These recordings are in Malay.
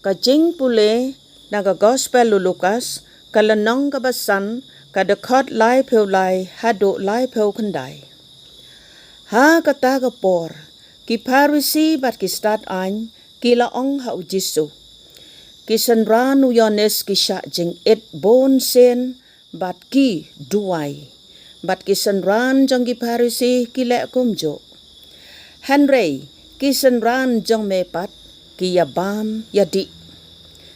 Kajing pule naga gospel Lukas kalanong kabasan kadakot lai peu lai hado lai peu kendai. Ha kata kapor ki Parisi bat ki start ain ki laong ha ujisu. Ki senran uyones ki syak jing et bon sen bat ki duai. Bat ki senran jong ki Parisi ki lek kumjo. Henry ki senran jong mepat ki yabam yadi.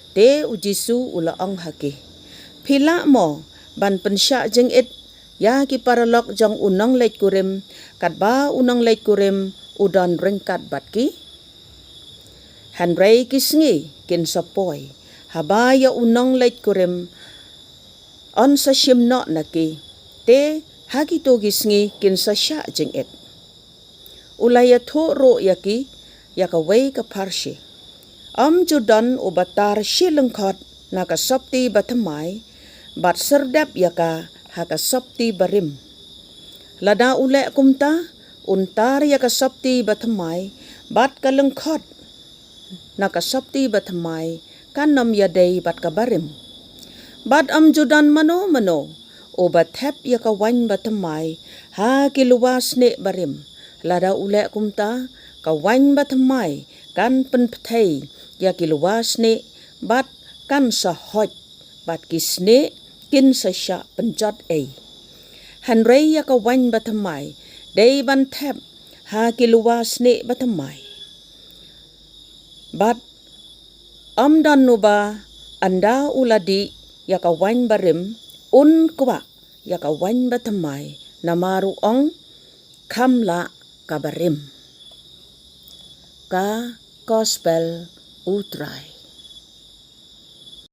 Te ujisu ulaong haki. Pila mo ban pensyak jeng it ya ki paralok jong unang leit kurim kat ba unang leit kurim udan ringkat bat ki. Henry ki sengi kin sapoi. Haba ya unang leit kurim on sa simno naki. Te haki to ki sengi kin sa syak jeng it. Ulaya to ro yaki ya ka wei ka parsi. Judan ubatar silengkot naka sopti batamai bat serdap yaka haka sopti barim. Lada ulek kumta untar yaka sopti batamai bat kalengkot naka sopti batamai kanam yadei bat kabarim. Bat Judan mano ubat hep yaka wan batamai ha kiluwas ne barim. Lada ulek kumta kawan batamai kan penpetei ya kiluwas ne bat kan sahoj bat kisne kin sasya penjot ei. Henry ya kawan batamai dei ban tep ha kiluwas ne batamai. Bat dan nuba anda uladi ya kawan barim kwa ya kawan batamai namaru ong kamla kabarim. Ka gospel utrai.